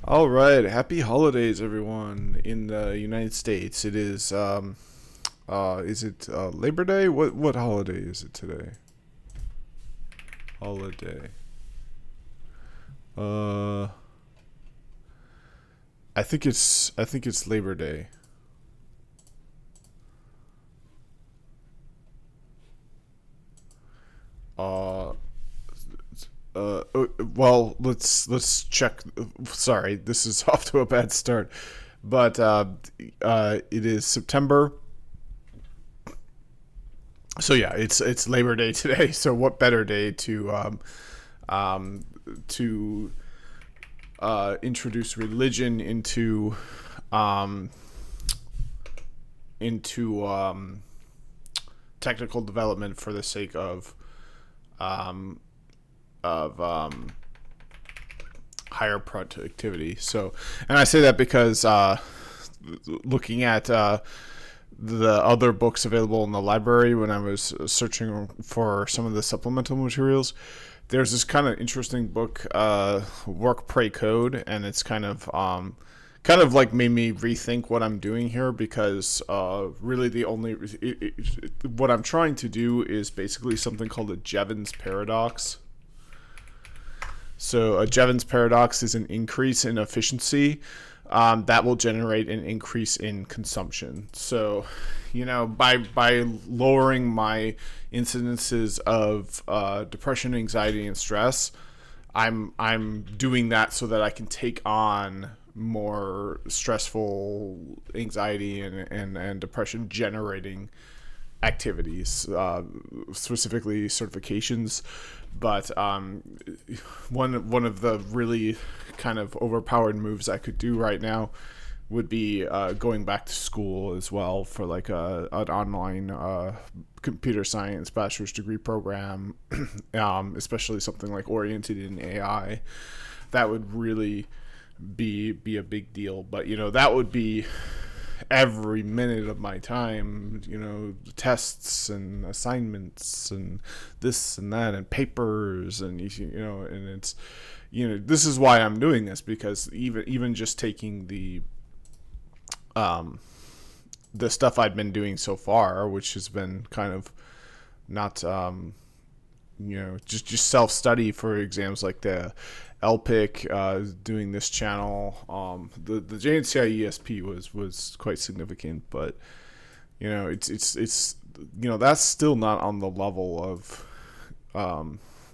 All right, happy holidays, everyone in the United States. Is it Labor Day? What holiday is it today? Holiday. Uh, I think it's Labor Day. Uh, well, let's check. Sorry, this is off to a bad start, but it is September. So yeah, it's Labor Day today. So what better day um, to introduce religion um, into technical development for the sake um, of higher productivity. So, and I say that because looking at the other books available in the library when I was searching for some of the supplemental materials, there's this kind of interesting book, Work, Pray, Code, and it's kind of like made me rethink what I'm doing here because really what I'm trying to do is basically something called a Jevons paradox. So a Jevons paradox is an increase in efficiency that will generate an increase in consumption. So, by lowering my incidences of depression, anxiety, and stress, I'm doing that so that I can take on more stressful anxiety and depression generating activities, specifically certifications. But one of the really kind of overpowered moves I could do right now would be going back to school as well for like an online computer science bachelor's degree program, especially something like oriented in AI. That would really be a big deal. But that would be every minute of my time, tests and assignments and this and that and papers and and it's this is why I'm doing this, because even just taking the stuff I've been doing so far, which has been kind of not just self-study for exams like the LPIC, doing this channel. The JNCI ESP was quite significant, but it's that's still not on the level of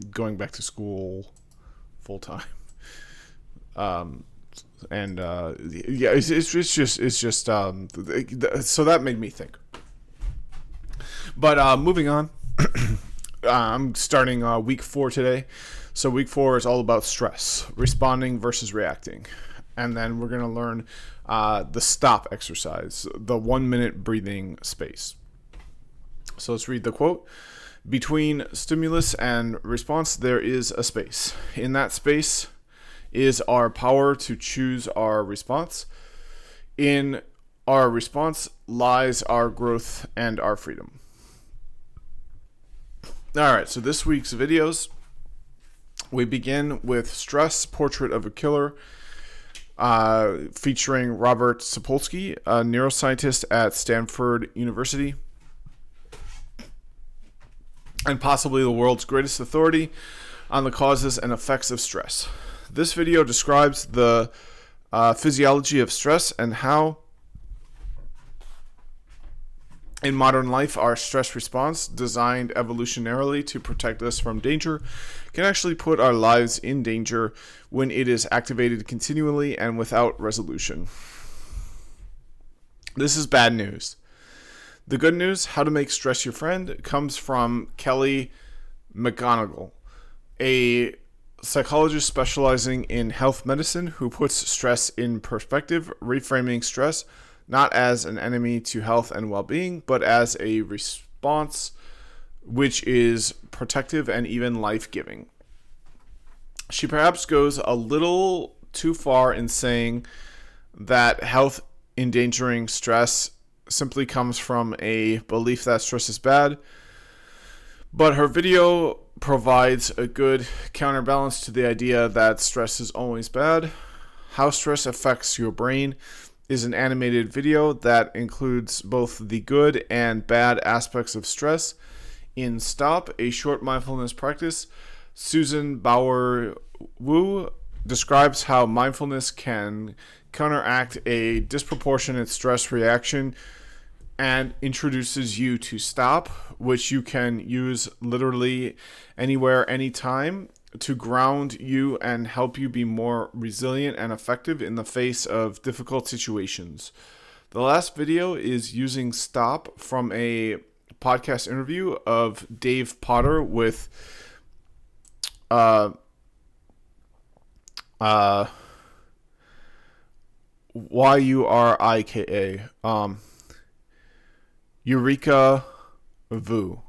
going back to school full time. And yeah, it's just so that made me think. But moving on, I'm starting week 4 today. So week 4 is all about stress, responding versus reacting. And then we're going to learn the stop exercise, the 1-minute breathing space. So let's read the quote. Between stimulus and response, there is a space. In that space is our power to choose our response. In our response lies our growth and our freedom. All right, so this week's videos, we begin with Stress, Portrait of a Killer, featuring Robert Sapolsky, a neuroscientist at Stanford University, and possibly the world's greatest authority on the causes and effects of stress. This video describes the physiology of stress and how in modern life, our stress response, designed evolutionarily to protect us from danger, can actually put our lives in danger when it is activated continually and without resolution. This is bad news. The good news, How to Make Stress Your Friend, comes from Kelly McGonigal, a psychologist specializing in health medicine who puts stress in perspective, reframing stress not as an enemy to health and well-being, but as a response which is protective and even life-giving. She perhaps goes a little too far in saying that health-endangering stress simply comes from a belief that stress is bad, but her video provides a good counterbalance to the idea that stress is always bad. How Stress Affects Your Brain is an animated video that includes both the good and bad aspects of stress. In Stop, a short mindfulness practice, Susan Bauer Wu describes how mindfulness can counteract a disproportionate stress reaction and introduces you to Stop, which you can use literally anywhere, anytime, to ground you and help you be more resilient and effective in the face of difficult situations. The last video is using Stop from a podcast interview of Dave Potter with Yurika Eureka Vu.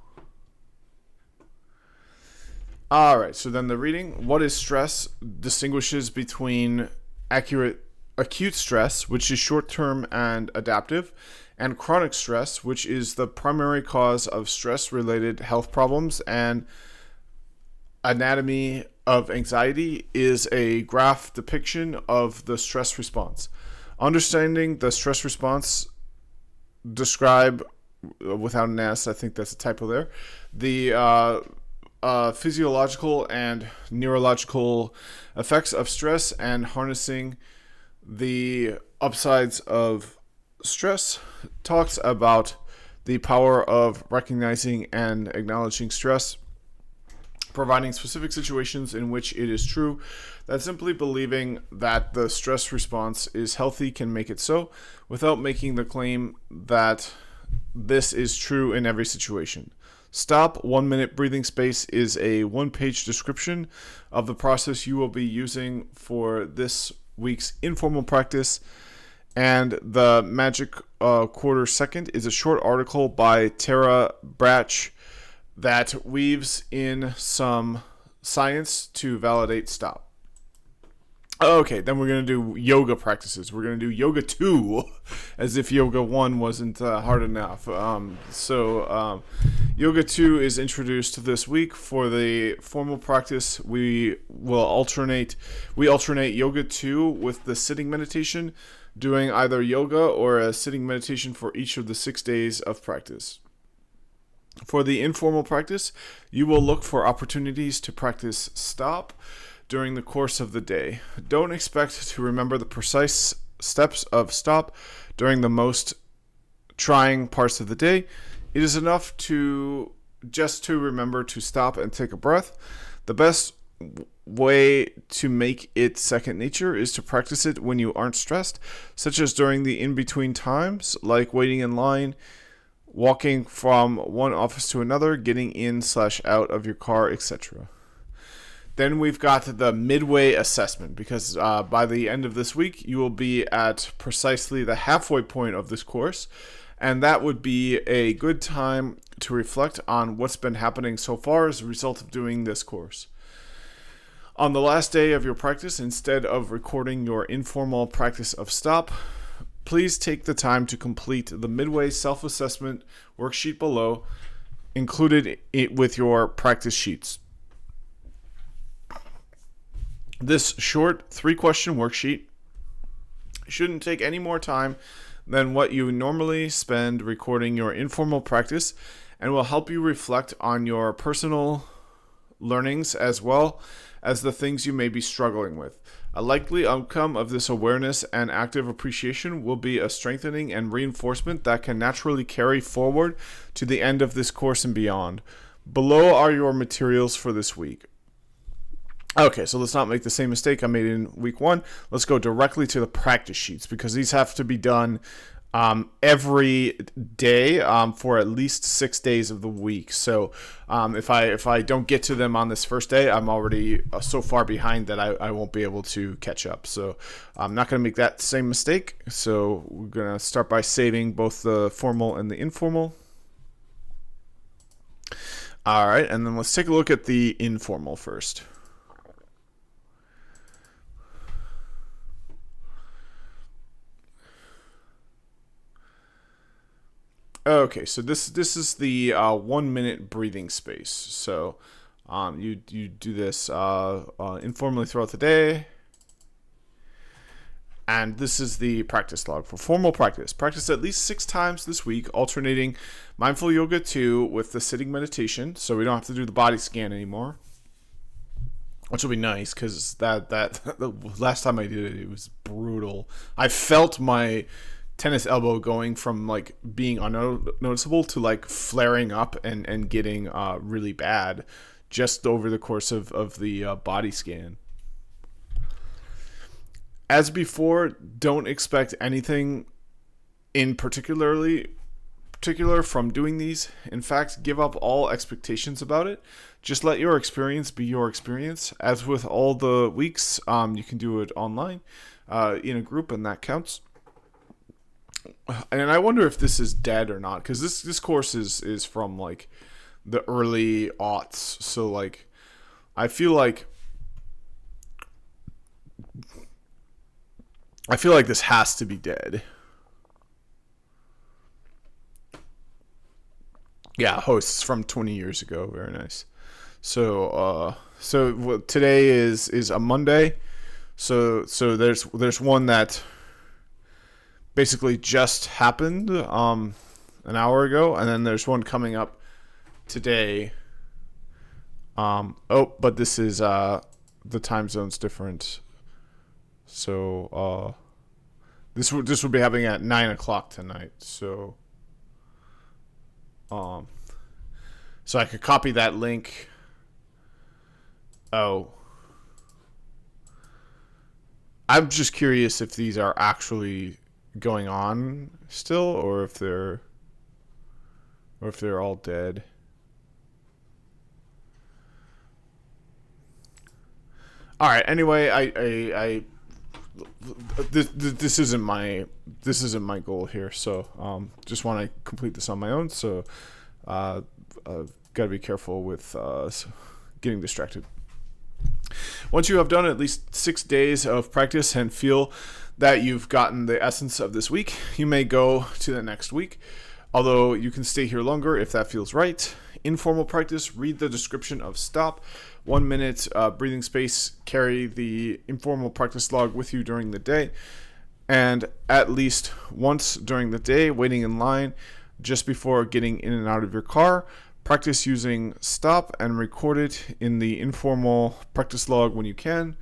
All right, so then the reading. What is stress? Distinguishes between acute stress, which is short-term and adaptive, and chronic stress, which is the primary cause of stress-related health problems. And anatomy of anxiety is a graph depiction of the stress response. Understanding the stress response, describe without an S, I think that's a typo there, the physiological and neurological effects of stress and harnessing the upsides of stress. Talks about the power of recognizing and acknowledging stress, providing specific situations in which it is true that simply believing that the stress response is healthy can make it so, without making the claim that this is true in every situation. Stop 1 minute breathing space is a one-page description of the process you will be using for this week's informal practice. And the magic quarter second is a short article by Tara Brach that weaves in some science to validate Stop. Okay, then we're going to do yoga practices. We're going to do yoga 2, as if yoga 1 wasn't hard enough. Yoga 2 is introduced this week. For the formal practice, we alternate yoga 2 with the sitting meditation, doing either yoga or a sitting meditation for each of the 6 days of practice. For the informal practice, you will look for opportunities to practice Stop during the course of the day. Don't expect to remember the precise steps of Stop during the most trying parts of the day. It is enough to remember to stop and take a breath. The best way to make it second nature is to practice it when you aren't stressed, such as during the in-between times, like waiting in line, walking from one office to another, getting in/out of your car, etc. Then we've got the midway assessment, because by the end of this week, you will be at precisely the halfway point of this course, and that would be a good time to reflect on what's been happening so far as a result of doing this course. On the last day of your practice, instead of recording your informal practice of Stop, please take the time to complete the midway self-assessment worksheet below, included with your practice sheets. This short 3-question worksheet shouldn't take any more time than what you normally spend recording your informal practice, and will help you reflect on your personal learnings as well as the things you may be struggling with. A likely outcome of this awareness and active appreciation will be a strengthening and reinforcement that can naturally carry forward to the end of this course and beyond. Below are your materials for this week. Okay, so let's not make the same mistake I made in week 1. Let's go directly to the practice sheets, because these have to be done every day for at least 6 days of the week. So if I don't get to them on this first day, I'm already so far behind that I won't be able to catch up. So I'm not going to make that same mistake. So we're going to start by saving both the formal and the informal. All right, and then let's take a look at the informal first. Okay, so this is the 1 minute breathing space. So you do this informally throughout the day. And this is the practice log for formal practice. Practice at least 6 times this week, alternating mindful yoga 2 with the sitting meditation, so we don't have to do the body scan anymore, which will be nice because that the last time I did it, it was brutal. I felt my tennis elbow going from like being unnoticeable to like flaring up and getting really bad just over the course of the body scan. As before, don't expect anything in particular from doing these. In fact, give up all expectations about it. Just let your experience be your experience. As with all the weeks, you can do it online in a group, and that counts. And I wonder if this is dead or not, because this course is from like the early aughts. So like, I feel like this has to be dead. Yeah, hosts from 20 years ago. Very nice. So today is a Monday. So there's one that basically just happened an hour ago, and then there's one coming up today. But this is the time zone's different. So this would be happening at 9:00 tonight. So I could copy that link. Oh, I'm just curious if these are actually going on still, or if they're all dead. All right. Anyway, I this isn't my goal here, so just want to complete this on my own. So gotta be careful with getting distracted. Once you have done at least 6 days of practice and feel that you've gotten the essence of this week, you may go to the next week. Although you can stay here longer if that feels right. Informal practice, read the description of stop. 1 minute breathing space, carry the informal practice log with you during the day. And at least once during the day, waiting in line just before getting in and out of your car, practice using stop and record it in the informal practice log when you can.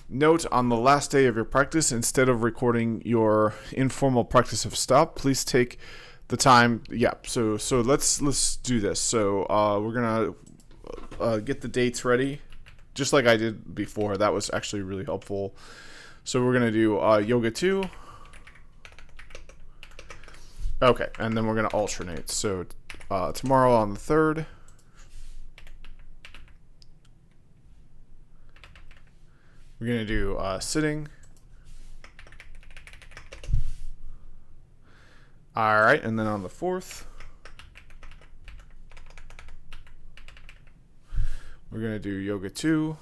Note, on the last day of your practice, instead of recording your informal practice of stop, please take the time. Yeah, so let's do this. So we're gonna get the dates ready, just like I did before. That was actually really helpful. So we're gonna do yoga 2. Okay, and then we're gonna alternate. So tomorrow on the 3rd. We're going to do sitting. All right, and then on the 4th, we're going to do yoga 2.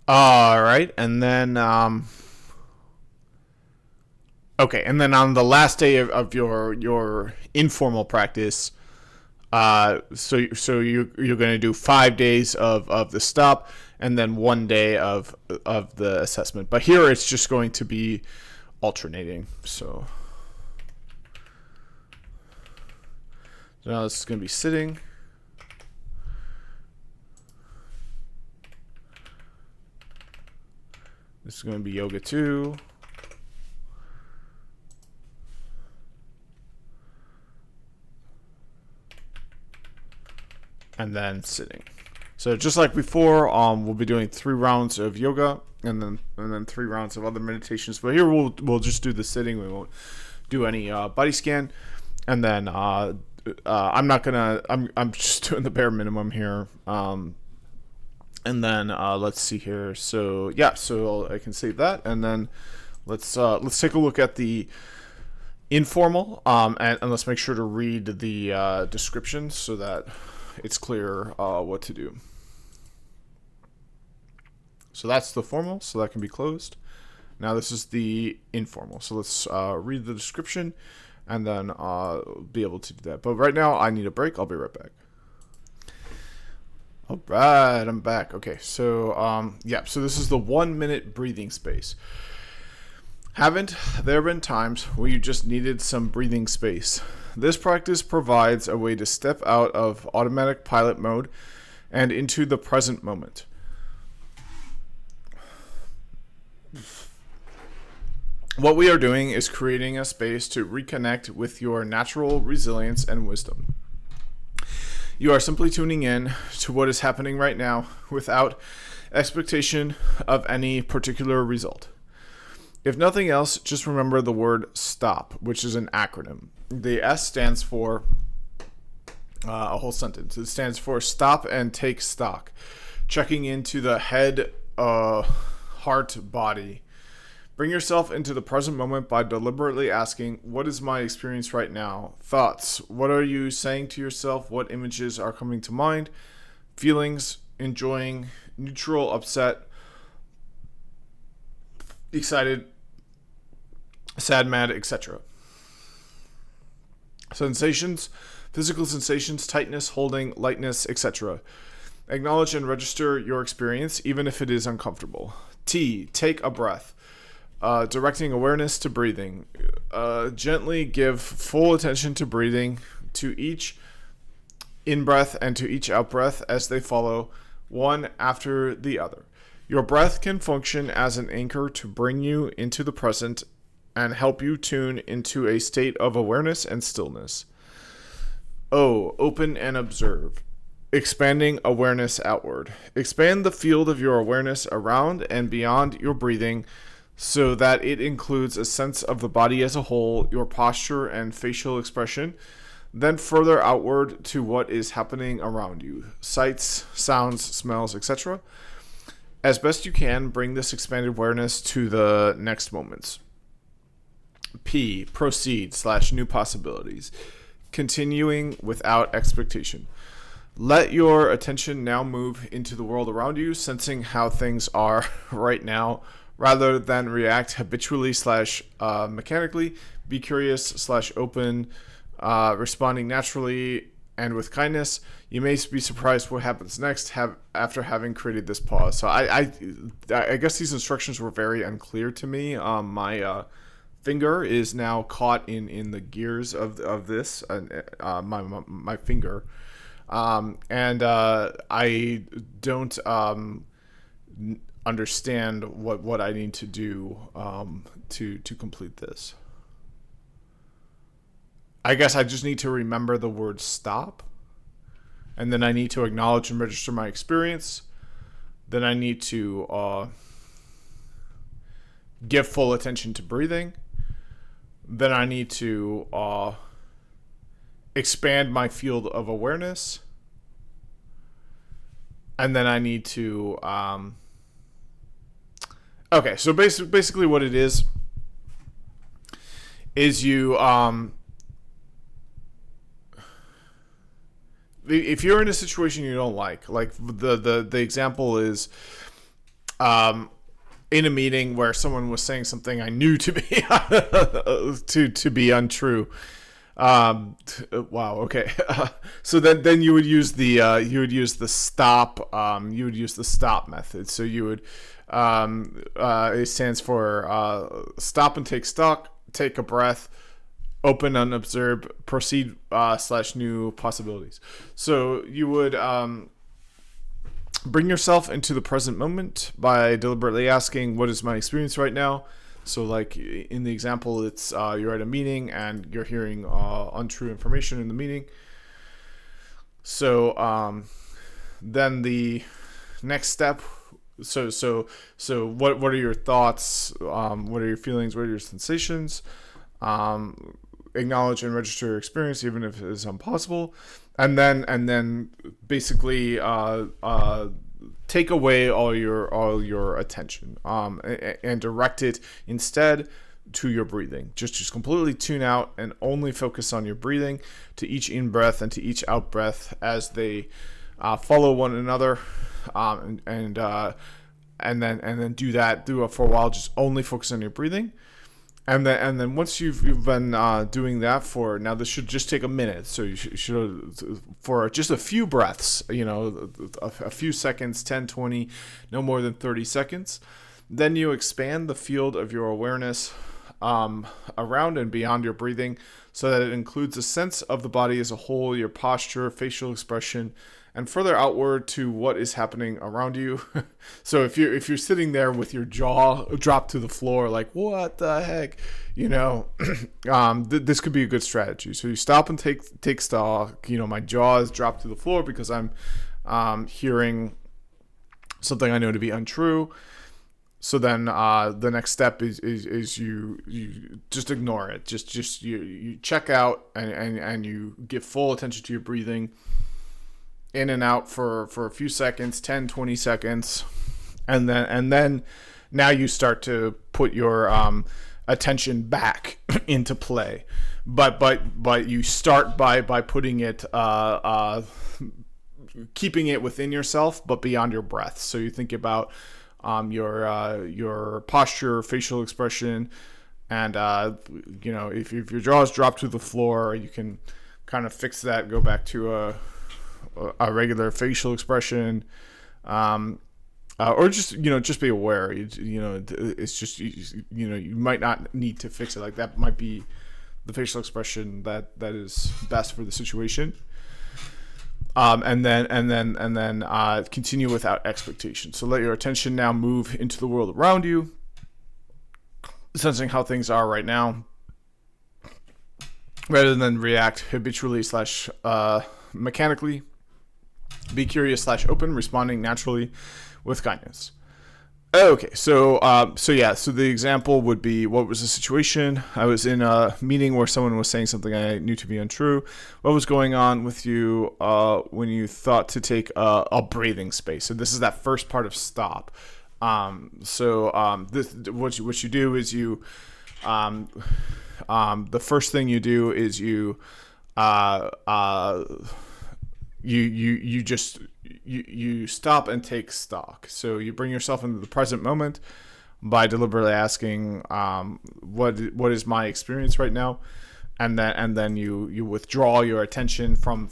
All right, and then okay, and then on the last day of your informal practice, so you're going to do 5 days of the stop, and then 1 day of the assessment. But here it's just going to be alternating. So now this is going to be sitting. This is going to be yoga 2. And then sitting. So just like before, we'll be doing 3 rounds of yoga and then 3 rounds of other meditations. But here we'll just do the sitting. We won't do any body scan. And then I'm just doing the bare minimum here. And then let's see here. So yeah, so I can save that, and then let's take a look at the informal, and let's make sure to read the description so that it's clear what to do. So that's the formal, so that can be closed. Now this is the informal. So let's read the description and then be able to do that. But right now I need a break. I'll be right back. All right, I'm back. Okay, so so this is the 1 minute breathing space. Haven't there been times where you just needed some breathing space? This practice provides a way to step out of automatic pilot mode and into the present moment. What we are doing is creating a space to reconnect with your natural resilience and wisdom. You are simply tuning in to what is happening right now without expectation of any particular result. If nothing else, just remember the word STOP, which is an acronym. The S stands for a whole sentence. It stands for stop and take stock, checking into the head, heart, body. Bring yourself into the present moment by deliberately asking, what is my experience right now? Thoughts. What are you saying to yourself? What images are coming to mind? Feelings, enjoying, neutral, upset, excited, sad, mad, etc. Sensations, physical sensations, tightness, holding, lightness, etc. Acknowledge and register your experience, even if it is uncomfortable. T, take a breath. Directing awareness to breathing. Gently give full attention to breathing, to each in-breath and to each out-breath as they follow, one after the other. Your breath can function as an anchor to bring you into the present and help you tune into a state of awareness and stillness. O, open and observe. Expanding awareness outward. Expand the field of your awareness around and beyond your breathing, so that it includes a sense of the body as a whole, your posture and facial expression, then further outward to what is happening around you, sights, sounds, smells, etc. As best you can, bring this expanded awareness to the next moments. P, proceed / new possibilities, continuing without expectation. Let your attention now move into the world around you, sensing how things are right now, rather than react habitually / mechanically. Be curious / open, responding naturally and with kindness. You may be surprised what happens next after having created this pause. So I guess these instructions were very unclear to me. My finger is now caught in the gears of this, my finger, and I don't understand what I need to do to complete this. I guess I just need to remember the word stop, and then I need to acknowledge and register my experience. Then I need to give full attention to breathing. Then I need to expand my field of awareness. And then I need to okay, so basically what it is you if you're in a situation you don't like the example is in a meeting where someone was saying something I knew to be to be untrue. Wow. Okay. So then you would use the stop. You would use the stop method. So you would it stands for stop and take stock, take a breath, open and observe, proceed / new possibilities. So you would bring yourself into the present moment by deliberately asking, what is my experience right now? So like in the example, it's you're at a meeting and you're hearing untrue information in the meeting. So then the next step, so what are your thoughts? What are your feelings? What are your sensations? Acknowledge and register your experience, even if it is impossible. And then basically take away all your attention and direct it instead to your breathing. Just completely tune out and only focus on your breathing, to each in breath and to each out breath as they follow one another, and then do it for a while, just only focus on your breathing. And then once you've been doing that for, now this should just take a minute, so you should for just a few breaths, a few seconds, 10, 20, no more than 30 seconds. Then you expand the field of your awareness around and beyond your breathing, so that it includes a sense of the body as a whole, your posture, facial expression, and further outward to what is happening around you. So if you're sitting there with your jaw dropped to the floor, like, what the heck, this could be a good strategy. So you stop and take stock. My jaw is dropped to the floor because I'm hearing something I know to be untrue. So then the next step is you just ignore it. Just you check out and you give full attention to your breathing, in and out for a few seconds, 10, 20 seconds. And then now you start to put your attention back into play. But you start by putting it keeping it within yourself, but beyond your breath. So you think about your posture, facial expression, and if your jaw is dropped to the floor, you can kind of fix that, go back to a regular facial expression, or just be aware. It's just you might not need to fix it. Like, that might be the facial expression that is best for the situation. And then continue without expectation. So let your attention now move into the world around you, sensing how things are right now, rather than react habitually / mechanically. Be curious / open, responding naturally with kindness. Okay, so the example would be, what was the situation? I was in a meeting where someone was saying something I knew to be untrue. What was going on with you when you thought to take a breathing space? So this is that first part of stop. What you do is the first thing you do is you stop and take stock. So you bring yourself into the present moment by deliberately asking, what is my experience right now, and then you withdraw your attention from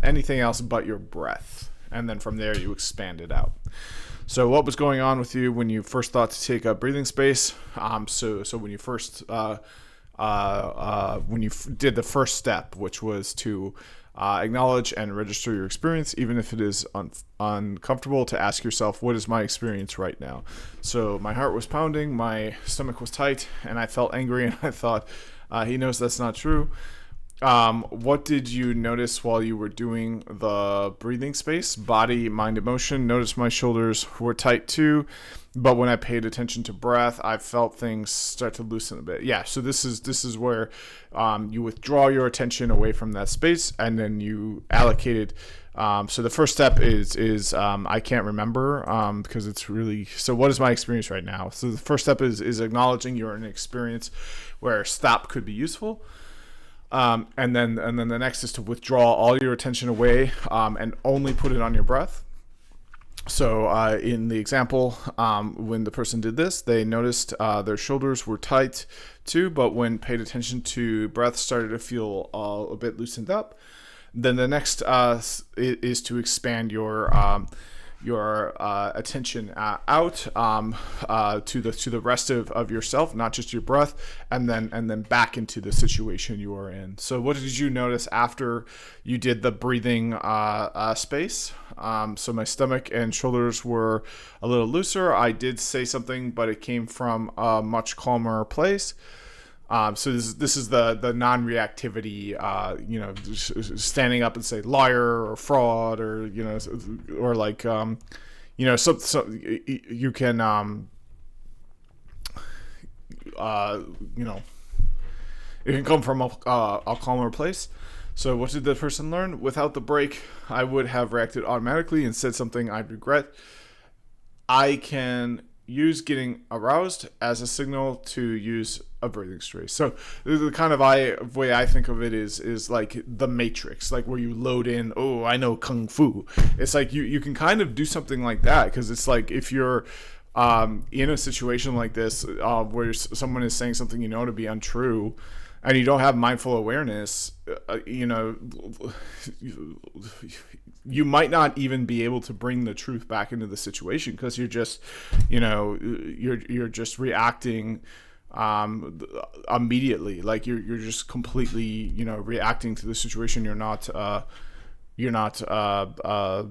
anything else but your breath, and then from there you expand it out. So what was going on with you when you first thought to take a breathing space? So when you first when you did the first step, which was to acknowledge and register your experience, even if it is uncomfortable, to ask yourself, what is my experience right now? So my heart was pounding, my stomach was tight, and I felt angry, and I thought, he knows that's not true. What did you notice while you were doing the breathing space? Body, mind, emotion. Notice my shoulders were tight too, but when I paid attention to breath, I felt things start to loosen a bit. Yeah, so this is where you withdraw your attention away from that space, and then you allocate it. So the first step is I can't remember because it's really, so what is my experience right now? So the first step is acknowledging you're in an experience where stop could be useful. And then the next is to withdraw all your attention away and only put it on your breath. So in the example, when the person did this, they noticed their shoulders were tight too, but when paid attention to breath, started to feel a bit loosened up. Then the next is to expand your attention out to the rest of yourself, not just your breath, and then back into the situation you are in. So what did you notice after you did the breathing space? So my stomach and shoulders were a little looser. I did say something, but it came from a much calmer place. So this is the non-reactivity, standing up and say liar or fraud, or or like so you can it can come from a calmer place. So what did the person learn? Without the break, I would have reacted automatically and said something I'd regret. I can use getting aroused as a signal to use a breathing space. So the kind of way I think of it is like the Matrix, like where you load in, oh, I know Kung Fu. It's like you can kind of do something like that, because it's like if you're in a situation like this where someone is saying something you know to be untrue, and you don't have mindful awareness, you might not even be able to bring the truth back into the situation, because you're just, you're just reacting immediately. Like you're just completely, reacting to the situation. You're not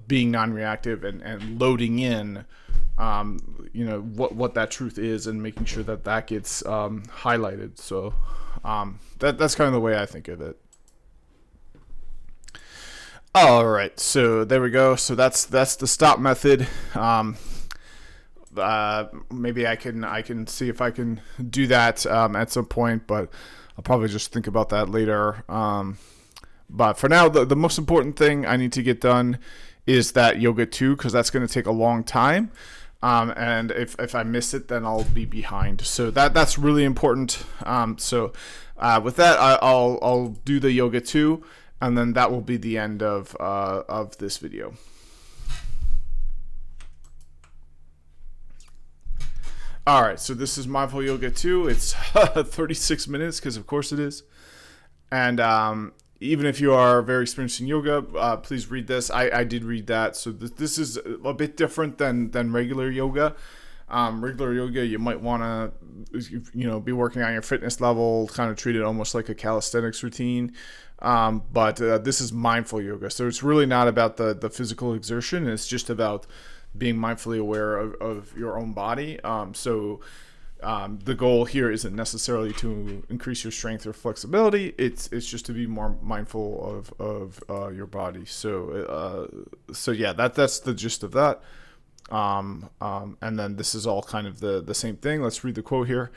being non-reactive and loading in, what that truth is, and making sure that gets highlighted. So that's kind of the way I think of it. All right, so there we go. So that's the stop method. Maybe I can see if I can do that at some point, but I'll probably just think about that later. But for now, the most important thing I need to get done is that yoga 2, because that's going to take a long time. And if I miss it, then I'll be behind. So that's really important. So with that, I'll do the yoga 2. And then that will be the end of this video. All right, so this is Mindful Yoga 2. It's 36 minutes, because of course it is. And even if you are very experienced in yoga, please read this. I did read that. So this is a bit different than regular yoga. Regular yoga, you might want to, be working on your fitness level, kind of treat it almost like a calisthenics routine. But this is mindful yoga. So it's really not about the physical exertion. It's just about being mindfully aware of your own body. So the goal here isn't necessarily to increase your strength or flexibility. It's just to be more mindful of your body. So yeah, that's the gist of that. And then this is all kind of the same thing. Let's read the quote here.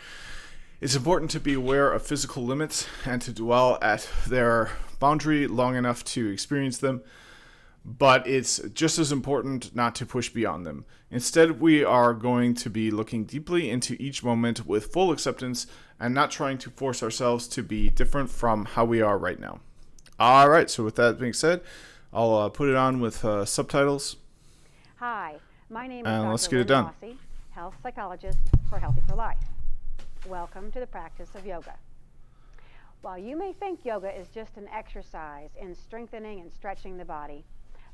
It's important to be aware of physical limits and to dwell at their boundary long enough to experience them, but it's just as important not to push beyond them. Instead, we are going to be looking deeply into each moment with full acceptance and not trying to force ourselves to be different from how we are right now. All right, so with that being said, I'll put it on with subtitles. Hi, my name is And Dr. let's get it Lynn done. Rossi, health psychologist for Healthy for Life. Welcome to the practice of yoga. While you may think yoga is just an exercise in strengthening and stretching the body,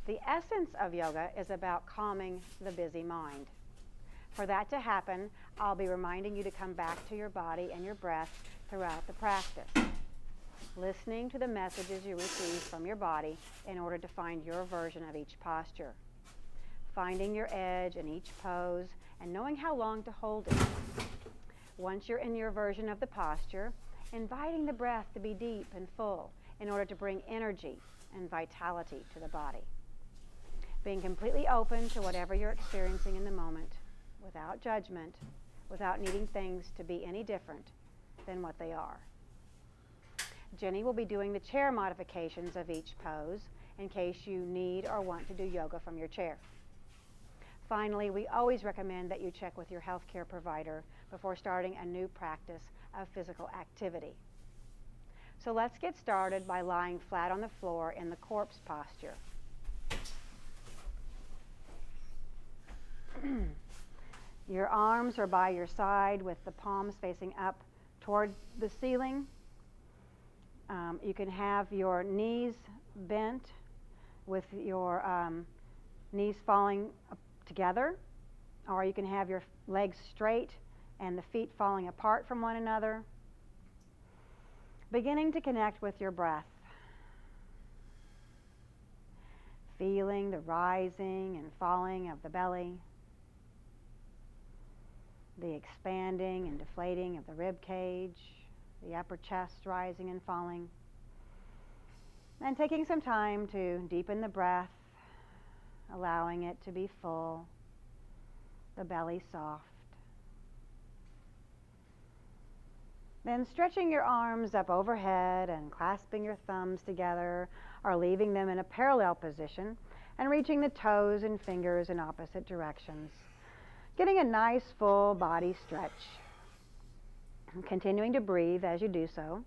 the essence of yoga is about calming the busy mind. For that to happen, I'll be reminding you to come back to your body and your breath throughout the practice, listening to the messages you receive from your body in order to find your version of each posture, finding your edge in each pose and knowing how long to hold it. Once you're in your version of the posture, inviting the breath to be deep and full in order to bring energy and vitality to the body. Being completely open to whatever you're experiencing in the moment, without judgment, without needing things to be any different than what they are. Jenny will be doing the chair modifications of each pose in case you need or want to do yoga from your chair. Finally, we always recommend that you check with your healthcare provider before starting a new practice of physical activity. So let's get started by lying flat on the floor in the corpse posture. Your arms are by your side with the palms facing up toward the ceiling. You can have your knees bent with your knees falling together, or you can have your legs straight and the feet falling apart from one another. Beginning to connect with your breath. Feeling the rising and falling of the belly, the expanding and deflating of the rib cage, the upper chest rising and falling. And taking some time to deepen the breath, allowing it to be full, the belly soft. Then stretching your arms up overhead and clasping your thumbs together or leaving them in a parallel position and reaching the toes and fingers in opposite directions. getting a nice full body stretch. And continuing to breathe as you do so.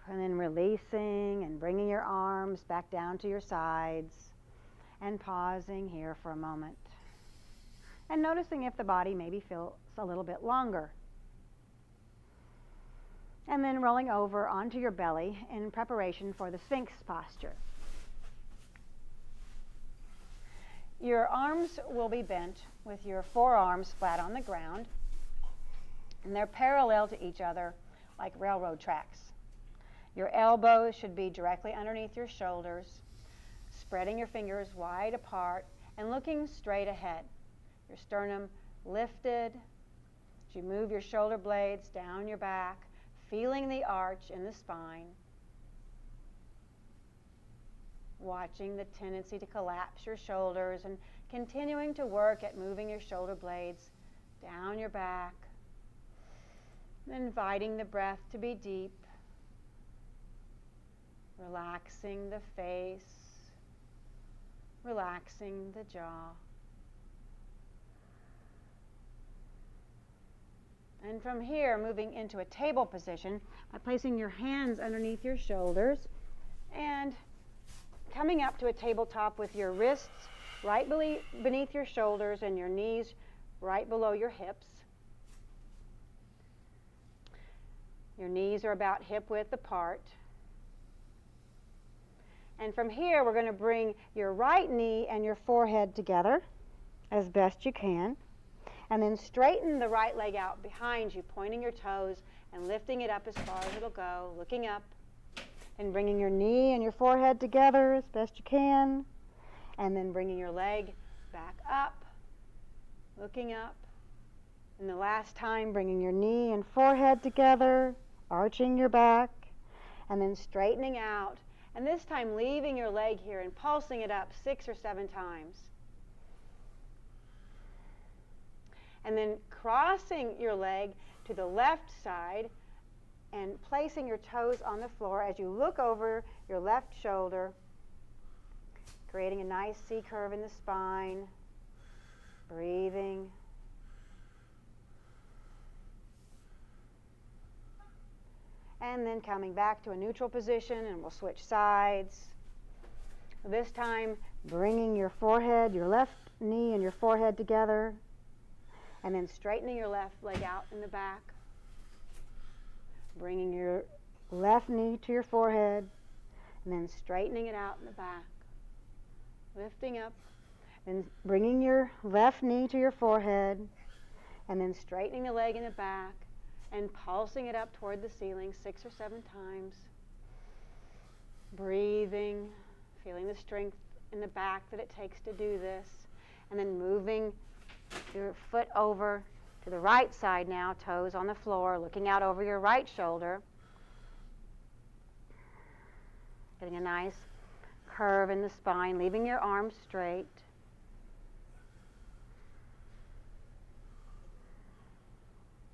And then releasing and bringing your arms back down to your sides and pausing here for a moment. And noticing if the body maybe feels a little bit longer. And then rolling over onto your belly in preparation for the Sphinx posture. Your arms will be bent with your forearms flat on the ground, and they're parallel to each other like railroad tracks. Your elbows should be directly underneath your shoulders, spreading your fingers wide apart and looking straight ahead. Your sternum lifted as you move your shoulder blades down your back, feeling the arch in the spine, watching the tendency to collapse your shoulders and continuing to work at moving your shoulder blades down your back, inviting the breath to be deep, relaxing the face, relaxing the jaw. And from here, moving into a table position by placing your hands underneath your shoulders and coming up to a tabletop with your wrists right beneath your shoulders and your knees right below your hips. Your knees are about hip width apart. And from here, we're going to bring your right knee and your forehead together as best you can. And then straighten the right leg out behind you, pointing your toes and lifting it up as far as it'll go, looking up. And bringing your knee and your forehead together as best you can. And then bringing your leg back up, looking up. And the last time, bringing your knee and forehead together, arching your back, and then straightening out. And this time, leaving your leg here and pulsing it up 6 or 7 times. And then crossing your leg to the left side and placing your toes on the floor as you look over your left shoulder, creating a nice C curve in the spine, breathing. And then coming back to a neutral position, and we'll switch sides. This time, bringing your forehead, your left knee and your forehead together, and then straightening your left leg out in the back. Bringing your left knee to your forehead, and then straightening it out in the back. Lifting up, and bringing your left knee to your forehead, and then straightening the leg in the back, and pulsing it up toward the ceiling 6 or 7 times. Breathing, feeling the strength in the back that it takes to do this, and then moving your foot over to the right side now, toes on the floor, looking out over your right shoulder. Getting a nice curve in the spine, leaving your arms straight.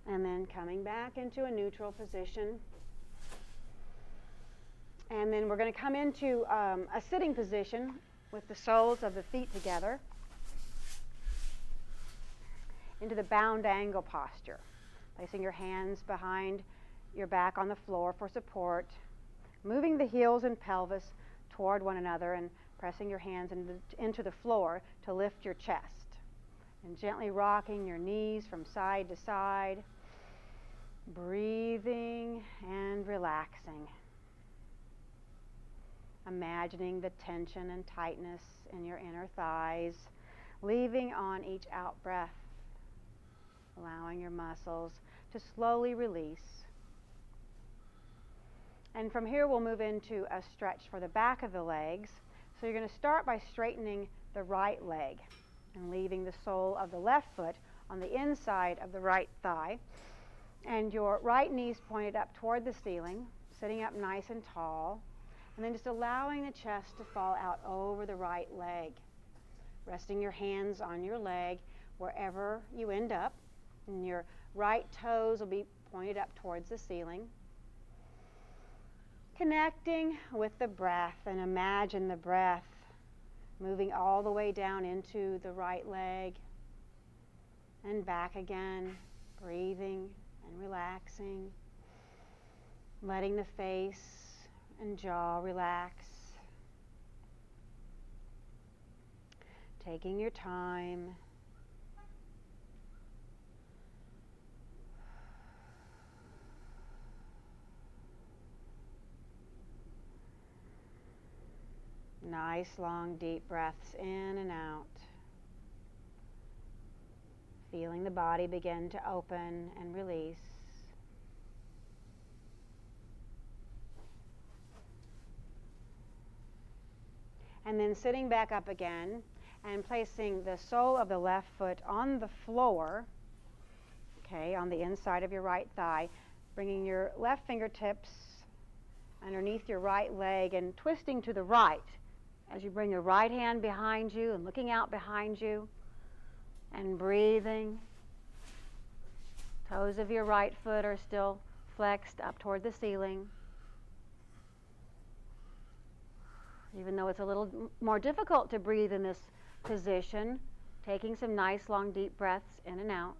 And then coming back into a neutral position. And then we're going to come into a sitting position with the soles of the feet together, into the bound angle posture, placing your hands behind your back on the floor for support, moving the heels and pelvis toward one another and pressing your hands into the floor to lift your chest, and gently rocking your knees from side to side, breathing and relaxing, imagining the tension and tightness in your inner thighs, leaving on each out breath, allowing your muscles to slowly release. And from here, we'll move into a stretch for the back of the legs. So you're going to start by straightening the right leg and leaving the sole of the left foot on the inside of the right thigh. And your right knee's pointed up toward the ceiling, sitting up nice and tall. And then just allowing the chest to fall out over the right leg. Resting your hands on your leg wherever you end up. And your right toes will be pointed up towards the ceiling. Connecting with the breath, and imagine the breath moving all the way down into the right leg and back again, breathing and relaxing, letting the face and jaw relax, taking your time. Nice long deep breaths in and out. Feeling the body begin to open and release. And then sitting back up again and placing the sole of the left foot on the floor, okay, on the inside of your right thigh, bringing your left fingertips underneath your right leg and twisting to the right as you bring your right hand behind you and looking out behind you and breathing. Toes of your right foot are still flexed up toward the ceiling. Even though it's a little more difficult to breathe in this position, taking some nice long deep breaths in and out.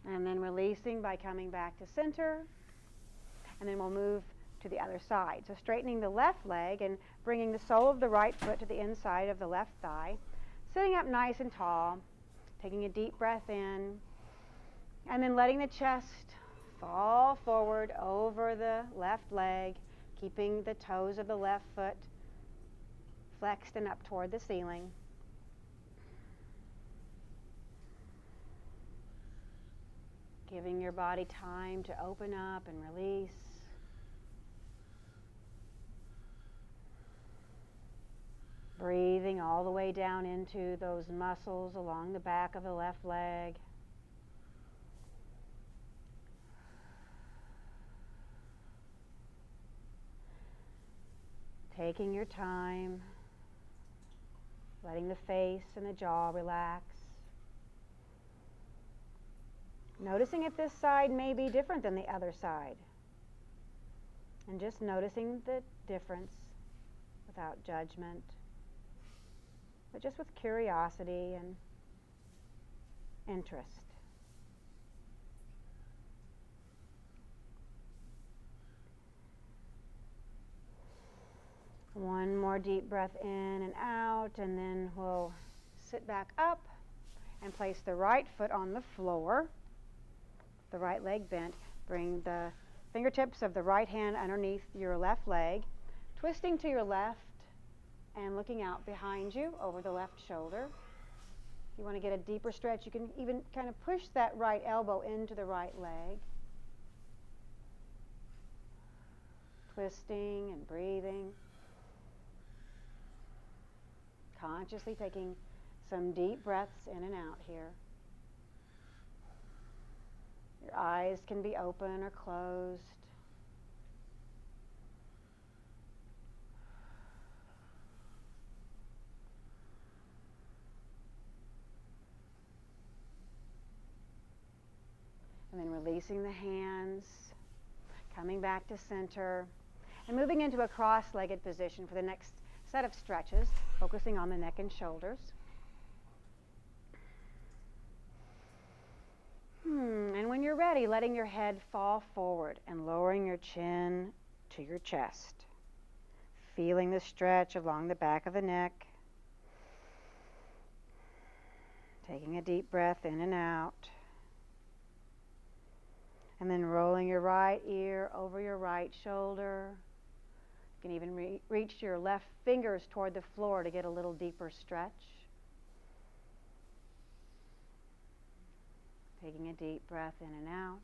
And then releasing by coming back to center. And then we'll move to the other side. So straightening the left leg and bringing the sole of the right foot to the inside of the left thigh. Sitting up nice and tall. Taking a deep breath in. And then letting the chest fall forward over the left leg. Keeping the toes of the left foot flexed and up toward the ceiling. Giving your body time to open up and release. Breathing all the way down into those muscles along the back of the left leg. Taking your time, letting the face and the jaw relax. Noticing if this side may be different than the other side. And just noticing the difference without judgment, but just with curiosity and interest. One more deep breath in and out, and then we'll sit back up and place the right foot on the floor, the right leg bent. Bring the fingertips of the right hand underneath your left leg, twisting to your left and looking out behind you over the left shoulder. If you want to get a deeper stretch, you can even kind of push that right elbow into the right leg. Twisting and breathing. Consciously taking some deep breaths in and out here. Your eyes can be open or closed. And then releasing the hands, coming back to center, and moving into a cross-legged position for the next set of stretches, focusing on the neck and shoulders. And when you're ready, letting your head fall forward and lowering your chin to your chest. Feeling the stretch along the back of the neck. Taking a deep breath in and out. And then rolling your right ear over your right shoulder. You can even reach your left fingers toward the floor to get a little deeper stretch. Taking a deep breath in and out.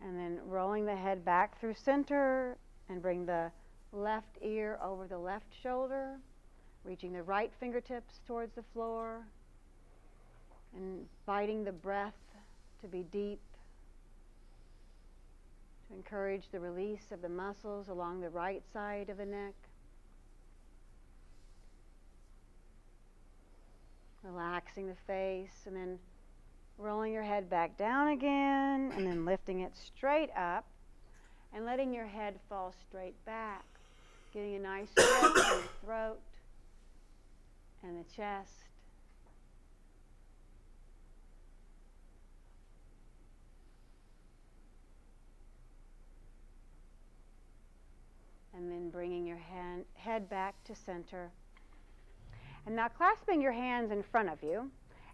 And then rolling the head back through center and bring the left ear over the left shoulder, reaching the right fingertips towards the floor, and inviting the breath to be deep, to encourage the release of the muscles along the right side of the neck. Relaxing the face and then rolling your head back down again and then lifting it straight up and letting your head fall straight back. Getting a nice stretch in the throat and the chest. And then bringing your head back to center. And now clasping your hands in front of you,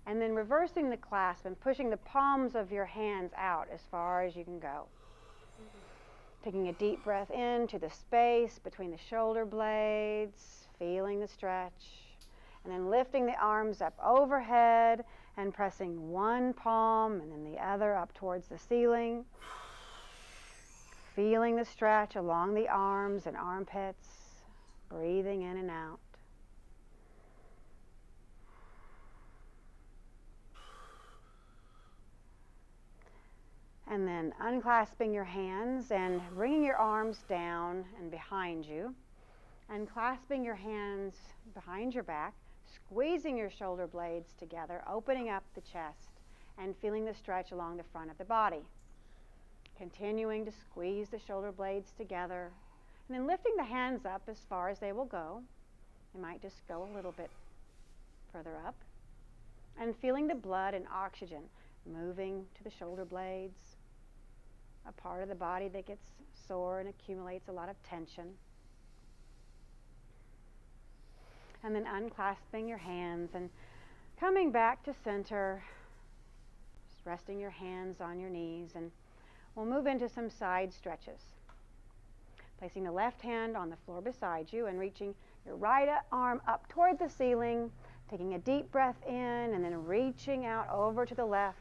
and then reversing the clasp and pushing the palms of your hands out as far as you can go. Taking a deep breath into the space between the shoulder blades, feeling the stretch, and then lifting the arms up overhead and pressing one palm and then the other up towards the ceiling. Feeling the stretch along the arms and armpits, breathing in and out. And then unclasping your hands and bringing your arms down and behind you. And clasping your hands behind your back, squeezing your shoulder blades together, opening up the chest, and feeling the stretch along the front of the body. Continuing to squeeze the shoulder blades together, and then lifting the hands up as far as they will go. They might just go a little bit further up. And feeling the blood and oxygen moving to the shoulder blades, a part of the body that gets sore and accumulates a lot of tension. And then unclasping your hands and coming back to center, just resting your hands on your knees, and we'll move into some side stretches. Placing the left hand on the floor beside you and reaching your right arm up toward the ceiling, taking a deep breath in and then reaching out over to the left.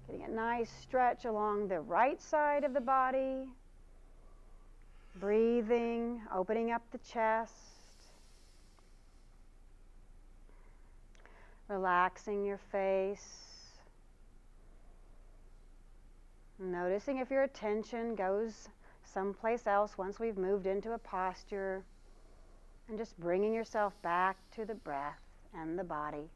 Getting a nice stretch along the right side of the body. Breathing, opening up the chest. Relaxing your face. Noticing if your attention goes someplace else once we've moved into a posture. And just bringing yourself back to the breath and the body.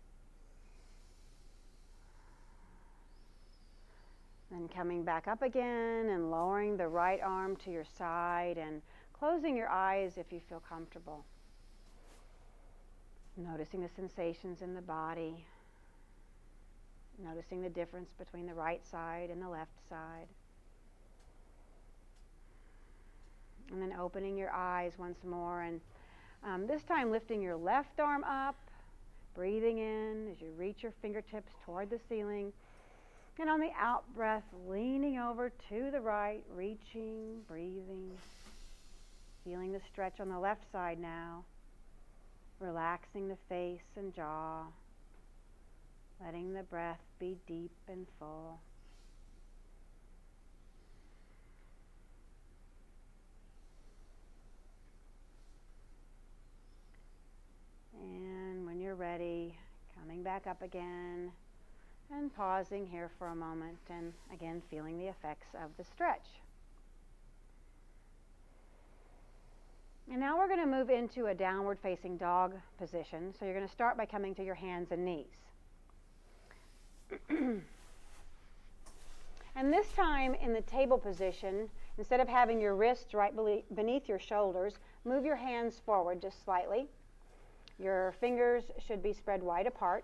Then coming back up again and lowering the right arm to your side and closing your eyes if you feel comfortable. Noticing the sensations in the body. Noticing the difference between the right side and the left side. And then opening your eyes once more and this time lifting your left arm up, breathing in as you reach your fingertips toward the ceiling. And on the out breath, leaning over to the right, reaching, breathing, feeling the stretch on the left side now, relaxing the face and jaw, letting the breath be deep and full. And when you're ready, coming back up again. And pausing here for a moment and again feeling the effects of the stretch. And now we're going to move into a downward facing dog position. So you're going to start by coming to your hands and knees. And this time in the table position, instead of having your wrists right beneath your shoulders, move your hands forward just slightly. Your fingers should be spread wide apart.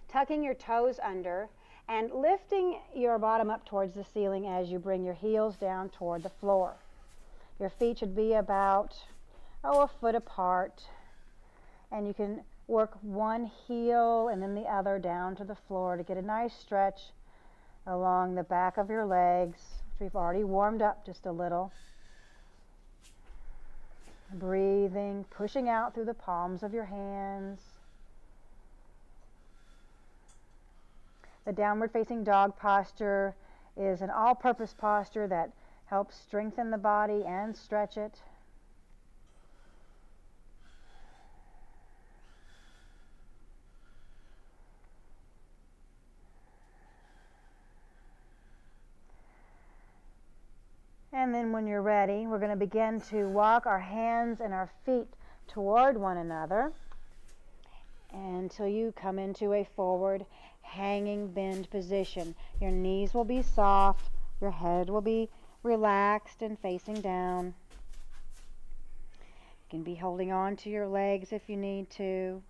Tucking your toes under and lifting your bottom up towards the ceiling as you bring your heels down toward the floor. Your feet should be about, a foot apart. And you can work one heel and then the other down to the floor to get a nice stretch along the back of your legs, which we've already warmed up just a little. Breathing, pushing out through the palms of your hands. The downward facing dog posture is an all-purpose posture that helps strengthen the body and stretch it. And then when you're ready, we're going to begin to walk our hands and our feet toward one another. until you come into a forward hanging bend position. Your knees will be soft, your head will be relaxed and facing down. You can be holding on to your legs if you need to,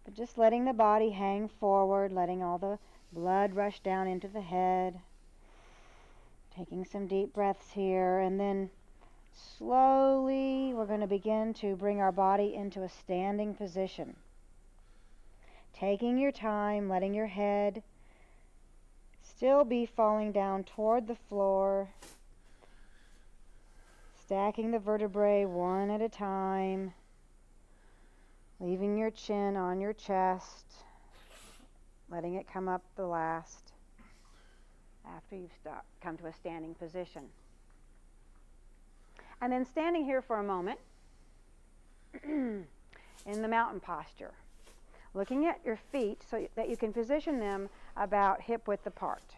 but just letting the body hang forward, letting all the blood rush down into the head. Taking some deep breaths here, and then slowly we're going to begin to bring our body into a standing position. Taking your time, letting your head still be falling down toward the floor, stacking the vertebrae one at a time, leaving your chin on your chest, letting it come up the last after you've come to a standing position. And then standing here for a moment in the mountain posture, looking at your feet so that you can position them about hip width apart.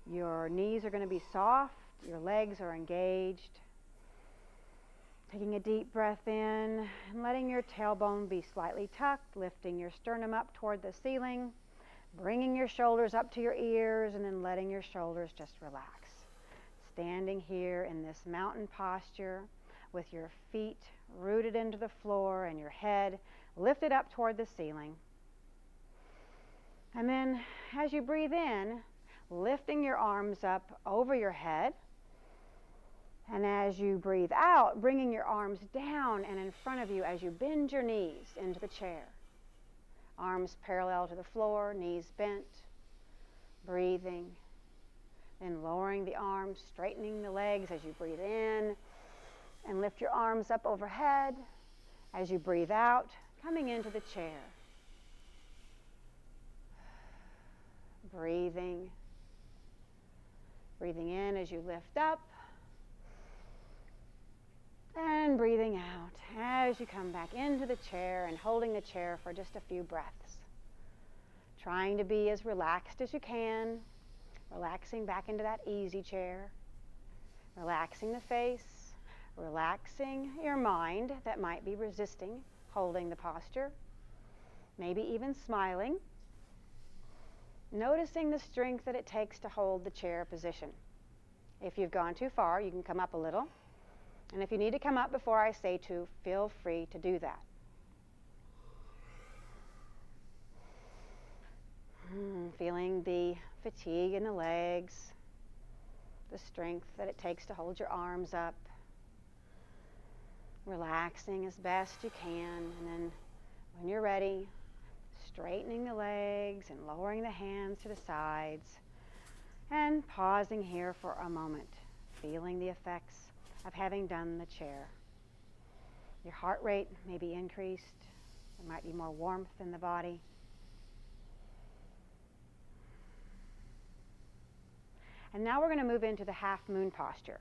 Your knees are going to be soft, your legs are engaged. Taking a deep breath in and letting your tailbone be slightly tucked, lifting your sternum up toward the ceiling, bringing your shoulders up to your ears, and then letting your shoulders just relax. Standing here in this mountain posture with your feet rooted into the floor and your head lifted up toward the ceiling. And then as you breathe in, lifting your arms up over your head. And as you breathe out, bringing your arms down and in front of you as you bend your knees into the chair. Arms parallel to the floor, knees bent, breathing. Then lowering the arms, straightening the legs as you breathe in, and lift your arms up overhead. As you breathe out, coming into the chair. Breathing. Breathing in as you lift up. And breathing out as you come back into the chair and holding the chair for just a few breaths. Trying to be as relaxed as you can, relaxing back into that easy chair, relaxing the face, relaxing your mind that might be resisting holding the posture, maybe even smiling, noticing the strength that it takes to hold the chair position. If you've gone too far, you can come up a little. And if you need to come up before I say to, feel free to do that. Feeling the fatigue in the legs, the strength that it takes to hold your arms up. Relaxing as best you can, and then when you're ready, straightening the legs and lowering the hands to the sides, and pausing here for a moment, feeling the effects of having done the chair. Your heart rate may be increased. There might be more warmth in the body. And now we're going to move into the half moon posture.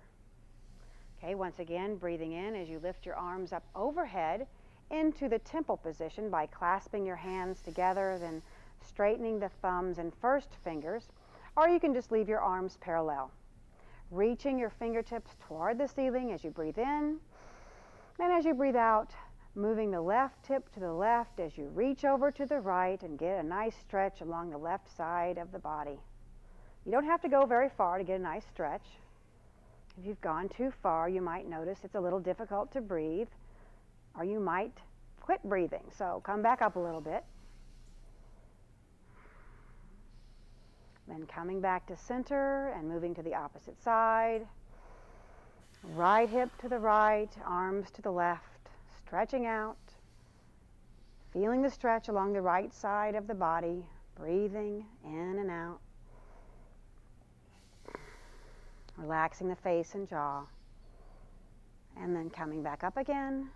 Okay, once again, breathing in as you lift your arms up overhead into the temple position by clasping your hands together, then straightening the thumbs and first fingers, or you can just leave your arms parallel. Reaching your fingertips toward the ceiling as you breathe in, and as you breathe out, moving the left hip to the left as you reach over to the right and get a nice stretch along the left side of the body. You don't have to go very far to get a nice stretch. If you've gone too far, you might notice it's a little difficult to breathe, or you might quit breathing. So come back up a little bit. Then coming back to center and moving to the opposite side. Right hip to the right, arms to the left, stretching out. Feeling the stretch along the right side of the body, breathing in and out. Relaxing the face and jaw. And then coming back up again.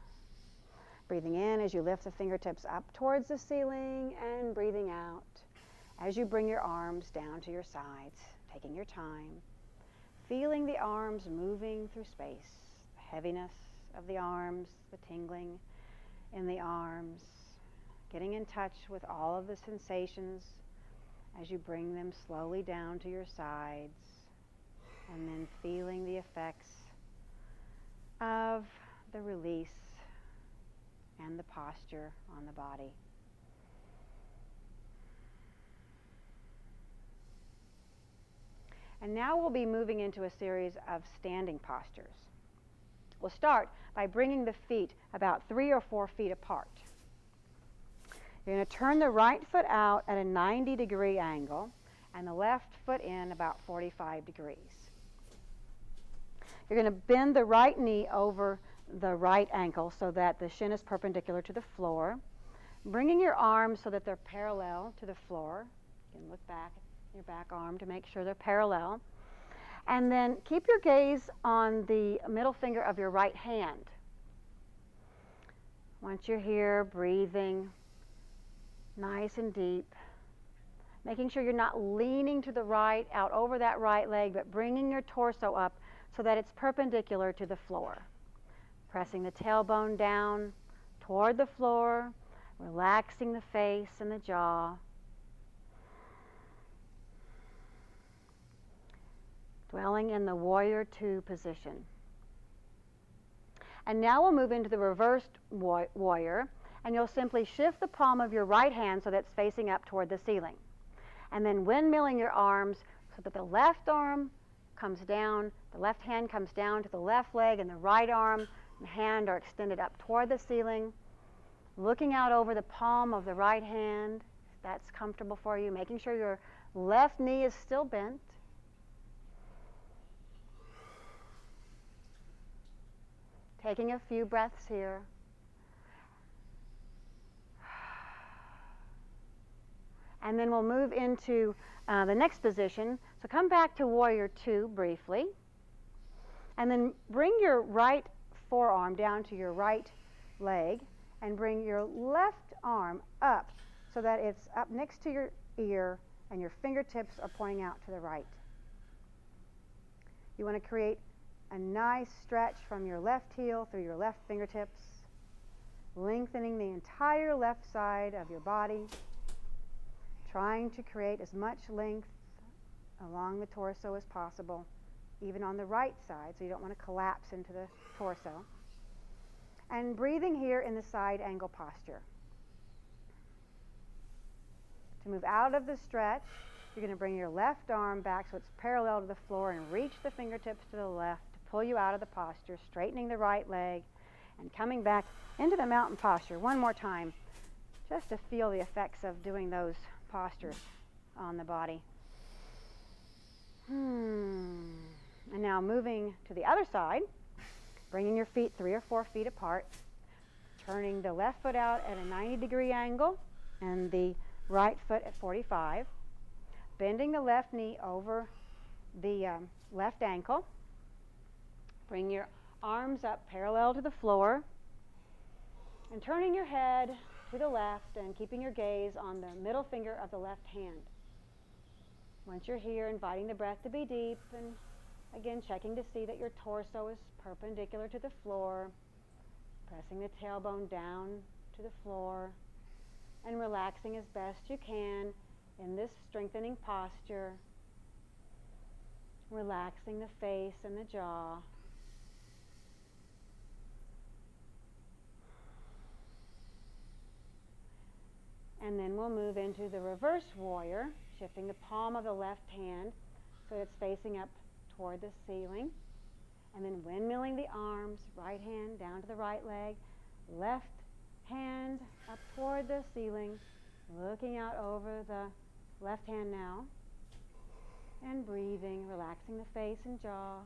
Breathing in as you lift the fingertips up towards the ceiling, and breathing out as you bring your arms down to your sides, taking your time, feeling the arms moving through space, the heaviness of the arms, the tingling in the arms, getting in touch with all of the sensations as you bring them slowly down to your sides, and then feeling the effects of the release and the posture on the body. And now we'll be moving into a series of standing postures. We'll start by bringing the feet about 3 or 4 feet apart. You're going to turn the right foot out at a 90-degree angle and the left foot in about 45 degrees. You're going to bend the right knee over the right ankle so that the shin is perpendicular to the floor, bringing your arms so that they're parallel to the floor. You can look back at your back arm to make sure they're parallel. And then keep your gaze on the middle finger of your right hand. Once you're here, breathing nice and deep, making sure you're not leaning to the right out over that right leg, but bringing your torso up so that it's perpendicular to the floor. Pressing the tailbone down toward the floor, relaxing the face and the jaw. Dwelling in the warrior 2 position. And now we'll move into the reversed warrior, and you'll simply shift the palm of your right hand so that's facing up toward the ceiling. And then windmilling your arms so that the left arm comes down, the left hand comes down to the left leg, and the right arm and hand are extended up toward the ceiling. Looking out over the palm of the right hand, if that's comfortable for you, making sure your left knee is still bent. Taking a few breaths here. And then we'll move into the next position. So come back to warrior 2 briefly. And then bring your right forearm down to your right leg and bring your left arm up so that it's up next to your ear and your fingertips are pointing out to the right. You want to create a nice stretch from your left heel through your left fingertips, lengthening the entire left side of your body, trying to create as much length along the torso as possible, even on the right side, so you don't want to collapse into the torso. And breathing here in the side angle posture. To move out of the stretch, you're going to bring your left arm back so it's parallel to the floor and reach the fingertips to the left to pull you out of the posture, straightening the right leg and coming back into the mountain posture one more time, just to feel the effects of doing those postures on the body. And now moving to the other side, bringing your feet 3 or 4 feet apart, turning the left foot out at a 90-degree angle and the right foot at 45, bending the left knee over the left ankle. Bring your arms up parallel to the floor and turning your head to the left and keeping your gaze on the middle finger of the left hand. Once you're here, inviting the breath to be deep and again checking to see that your torso is perpendicular to the floor, pressing the tailbone down to the floor and relaxing as best you can in this strengthening posture, relaxing the face and the jaw. And then we'll move into the reverse warrior, shifting the palm of the left hand so it's facing up toward the ceiling. And then windmilling the arms, right hand down to the right leg, left hand up toward the ceiling, looking out over the left hand now, and breathing, relaxing the face and jaw.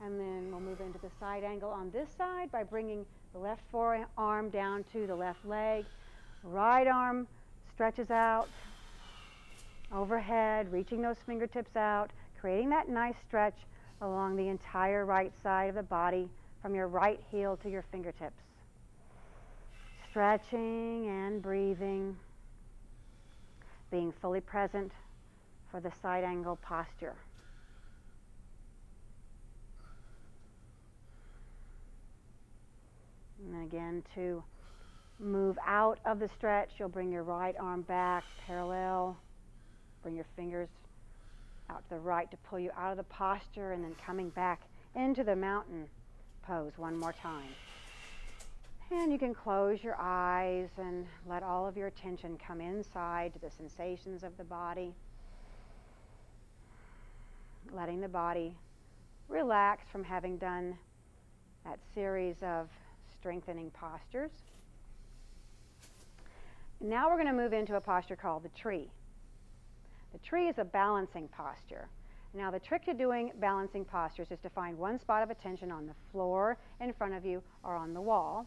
And then we'll move into the side angle on this side by bringing the left forearm down to the left leg. Right arm stretches out overhead, reaching those fingertips out, creating that nice stretch along the entire right side of the body from your right heel to your fingertips. Stretching and breathing, being fully present for the side angle posture. And again, to move out of the stretch, you'll bring your right arm back parallel. Bring your fingers out to the right to pull you out of the posture, and then coming back into the mountain pose one more time. And you can close your eyes and let all of your attention come inside to the sensations of the body, letting the body relax from having done that series of strengthening postures. Now we're going to move into a posture called the tree. The tree is a balancing posture. Now the trick to doing balancing postures is to find one spot of attention on the floor in front of you or on the wall.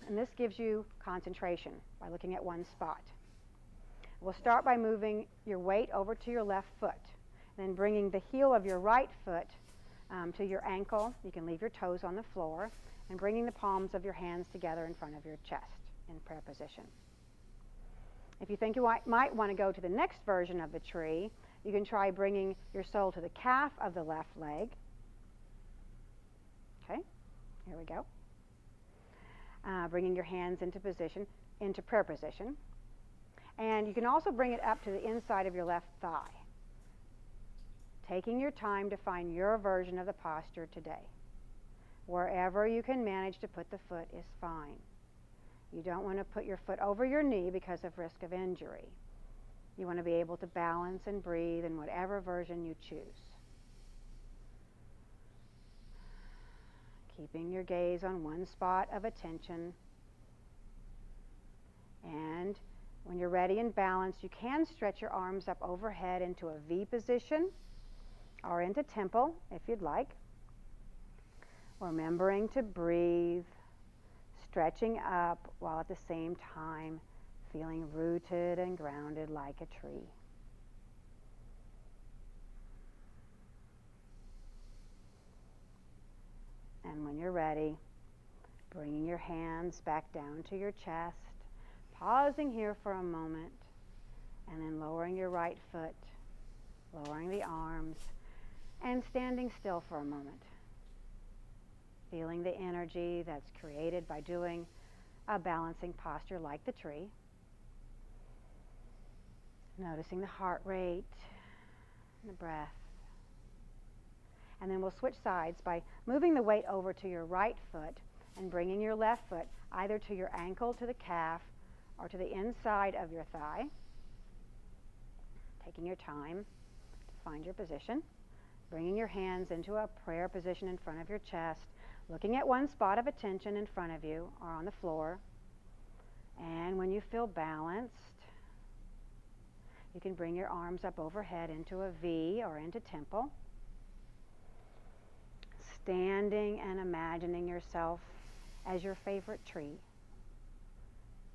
And this gives you concentration by looking at one spot. We'll start by moving your weight over to your left foot, then bringing the heel of your right foot to your ankle. You can leave your toes on the floor, and bringing the palms of your hands together in front of your chest in prayer position. If you think you might want to go to the next version of the tree, you can try bringing your sole to the calf of the left leg. Okay, here we go. Bringing your hands into prayer position. And you can also bring it up to the inside of your left thigh. Taking your time to find your version of the posture today. Wherever you can manage to put the foot is fine. You don't want to put your foot over your knee because of risk of injury. You want to be able to balance and breathe in whatever version you choose. Keeping your gaze on one spot of attention. And when you're ready and balanced, you can stretch your arms up overhead into a V position or into temple if you'd like. Remembering to breathe, stretching up while at the same time feeling rooted and grounded like a tree. And when you're ready, bringing your hands back down to your chest, pausing here for a moment, and then lowering your right foot, lowering the arms, and standing still for a moment. Feeling the energy that's created by doing a balancing posture like the tree. Noticing the heart rate, and the breath. And then we'll switch sides by moving the weight over to your right foot and bringing your left foot either to your ankle, to the calf, or to the inside of your thigh. Taking your time to find your position. Bringing your hands into a prayer position in front of your chest, looking at one spot of attention in front of you or on the floor. And when you feel balanced, you can bring your arms up overhead into a V or into temple. Standing and imagining yourself as your favorite tree.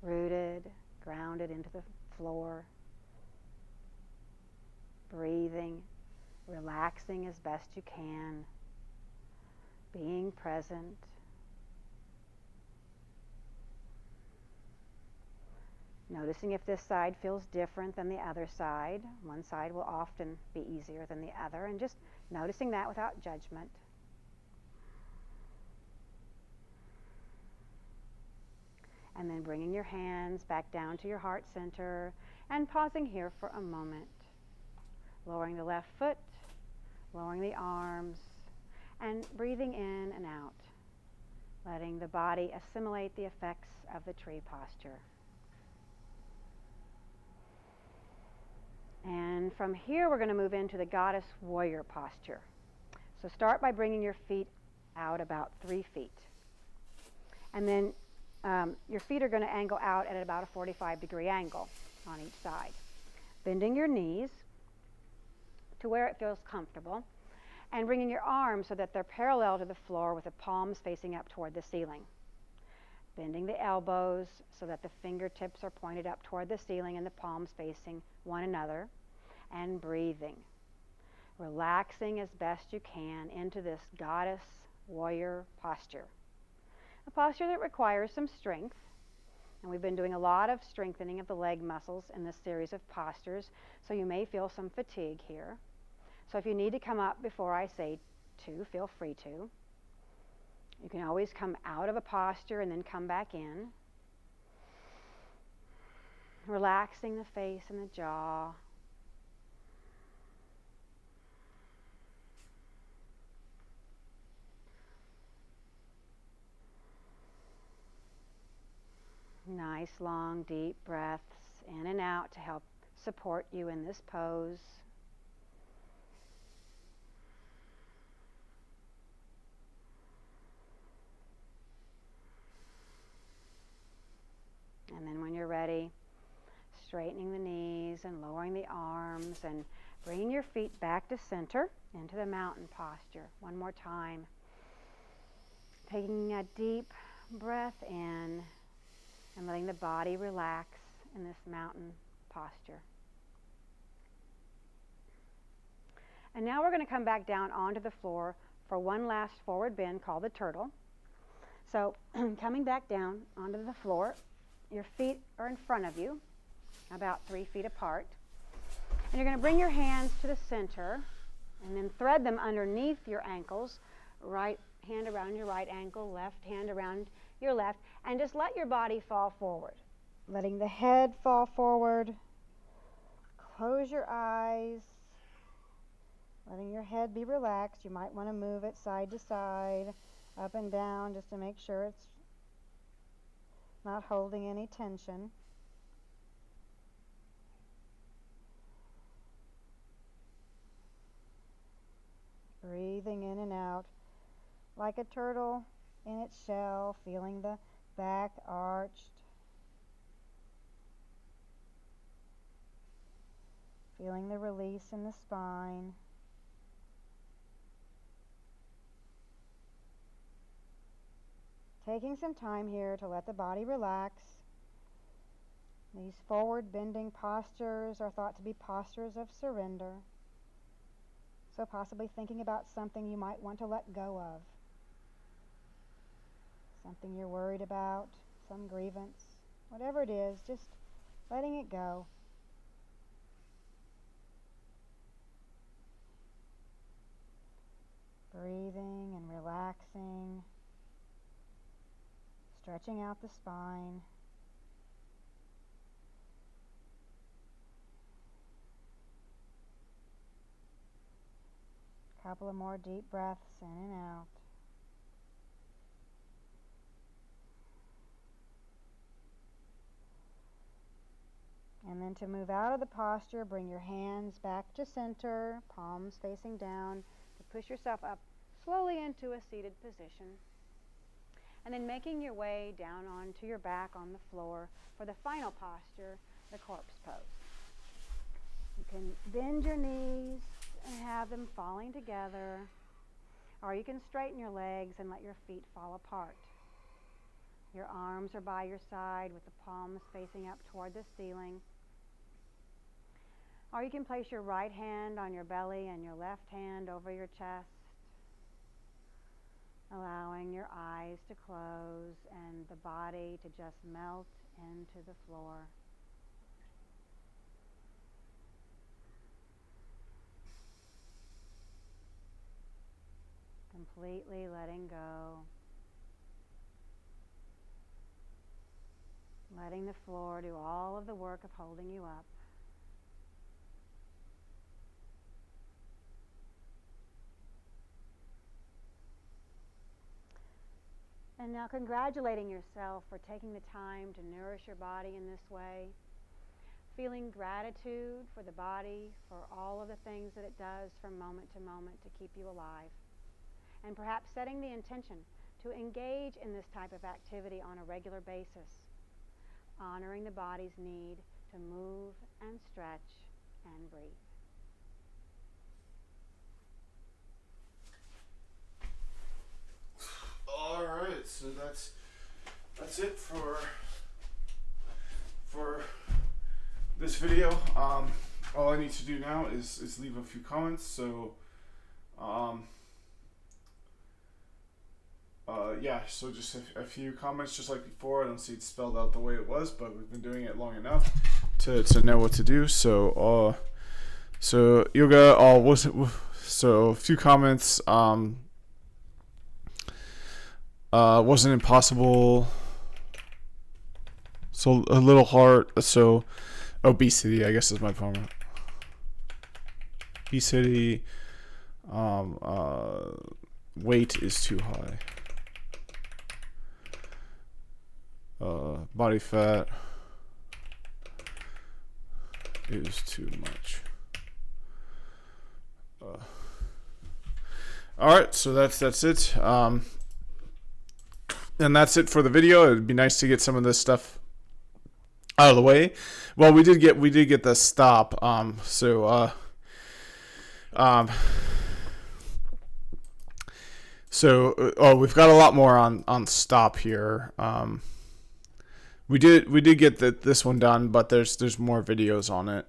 Rooted, grounded into the floor. Breathing, relaxing as best you can. Being present. Noticing if this side feels different than the other side. One side will often be easier than the other, and just noticing that without judgment. And then bringing your hands back down to your heart center and pausing here for a moment. Lowering the left foot, lowering the arms, and breathing in and out. Letting the body assimilate the effects of the tree posture. And from here, we're going to move into the goddess warrior posture. So start by bringing your feet out about 3 feet. And then your feet are going to angle out at about a 45-degree angle on each side. Bending your knees to where it feels comfortable, and bringing your arms so that they're parallel to the floor with the palms facing up toward the ceiling. Bending the elbows so that the fingertips are pointed up toward the ceiling and the palms facing one another, and breathing. Relaxing as best you can into this goddess warrior posture. A posture that requires some strength, and we've been doing a lot of strengthening of the leg muscles in this series of postures, so you may feel some fatigue here. So if you need to come up before I say to, feel free to. You can always come out of a posture and then come back in. Relaxing the face and the jaw. Nice, long, deep breaths in and out to help support you in this pose. And then when you're ready, straightening the knees and lowering the arms and bringing your feet back to center into the mountain posture. One more time. Taking a deep breath in and letting the body relax in this mountain posture. And now we're going to come back down onto the floor for one last forward bend called the turtle. So coming back down onto the floor, your feet are in front of you, about 3 feet apart. And you're going to bring your hands to the center and then thread them underneath your ankles. Right hand around your right ankle, left hand around your left, and just let your body fall forward. Letting the head fall forward. Close your eyes. Letting your head be relaxed. You might want to move it side to side, up and down, just to make sure it's not holding any tension. Breathing in and out like a turtle in its shell, feeling the back arched, feeling the release in the spine. Taking some time here to let the body relax. These forward bending postures are thought to be postures of surrender. So possibly thinking about something you might want to let go of. Something you're worried about, some grievance, whatever it is, just letting it go. Breathing and relaxing, stretching out the spine. Couple of more deep breaths in and out. And then to move out of the posture, bring your hands back to center, palms facing down, to push yourself up slowly into a seated position. And then making your way down onto your back on the floor for the final posture, the corpse pose. You can bend your knees and have them falling together, or you can straighten your legs and let your feet fall apart. Your arms are by your side with the palms facing up toward the ceiling. Or you can place your right hand on your belly and your left hand over your chest, allowing your eyes to close and the body to just melt into the floor. Completely letting go. Letting the floor do all of the work of holding you up. And now congratulating yourself for taking the time to nourish your body in this way. Feeling gratitude for the body, for all of the things that it does from moment to moment to keep you alive. And perhaps setting the intention to engage in this type of activity on a regular basis, honoring the body's need to move and stretch and breathe. All right, so that's it for this video. All I need to do now is leave a few comments. So yeah, so just a few comments, just like before. I don't see it spelled out the way it was, but we've been doing it long enough to know what to do. So so yoga so a few comments. Wasn't impossible. So a little hard. So obesity, I guess, is my problem. Obesity. Weight is too high. Body fat is too much. All right, so that's it. And that's it for the video. It'd be nice to get some of this stuff out of the way. Well, we did get the stop. So we've got a lot more on stop here. We did get this one done, but there's more videos on it.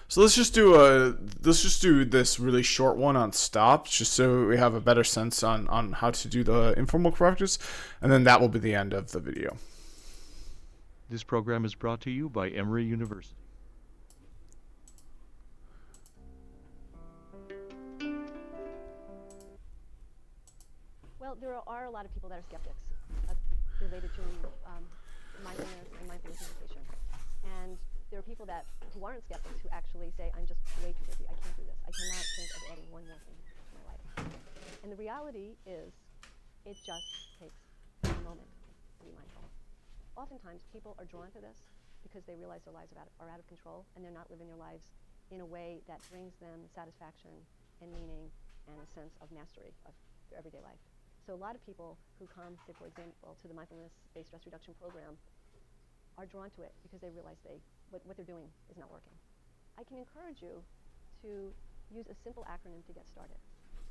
So let's just do this really short one on stop, just so we have a better sense on how to do the informal practice, and then that will be the end of the video. This program is brought to you by Emory University. Well, there are a lot of people that are skeptics related to mindfulness and mindfulness meditation. And there are people who aren't skeptics who actually say, I'm just way too busy. I can't do this. I cannot think of adding one more thing to my life. And the reality is, it just takes a moment to be mindful. Oftentimes, people are drawn to this because they realize their lives are out of control and they're not living their lives in a way that brings them satisfaction and meaning and a sense of mastery of their everyday life. So a lot of people who come, say, for example, to the mindfulness-based stress reduction program are drawn to it because they realize what they're doing is not working. I can encourage you to use a simple acronym to get started,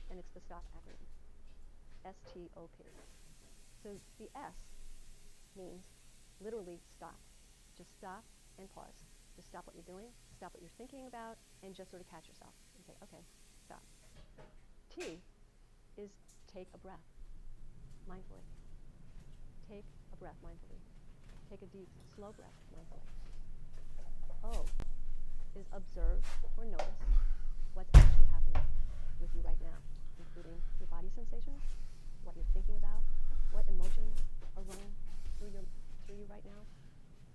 and it's the STOP acronym, S-T-O-P. So the S means literally stop. Just stop and pause. Just stop what you're doing, stop what you're thinking about, and just sort of catch yourself and say, okay, stop. T is take a breath mindfully. Take a breath mindfully. Take a deep, slow breath mindfully. O is observe or notice what's actually happening with you right now, including your body sensations, what you're thinking about, what emotions are running through you right now.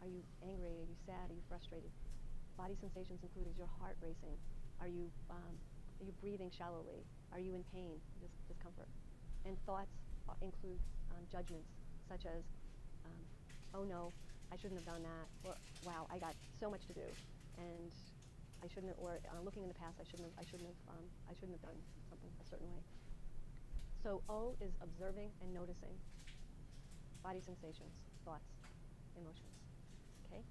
Are you angry? Are you sad? Are you frustrated? Body sensations include, is your heart racing? Are you breathing shallowly? Are you in pain, discomfort? And thoughts include judgments such as, oh no, I shouldn't have done that, or wow, I got so much to do, and I shouldn't, or looking in the past, I shouldn't have done something a certain way. So O is observing and noticing body sensations, thoughts, emotions. Okay?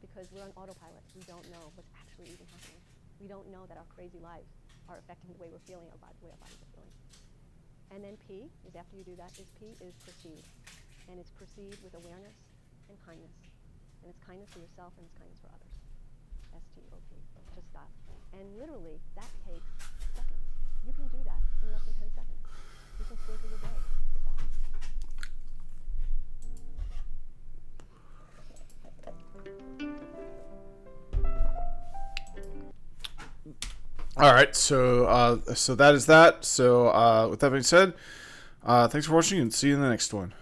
Because we're on autopilot, we don't know what's actually even happening. We don't know that our crazy lives are affecting the way we're feeling, the way our bodies are feeling. And then P is, after you do that, P is proceed. And it's proceed with awareness and kindness. And it's kindness to yourself and it's kindness for others. S-T-O-P. Just stop. And literally, that takes seconds. You can do that in less than 10 seconds. You can swing through your day with that. All right, so that is that. So with that being said, thanks for watching and see you in the next one.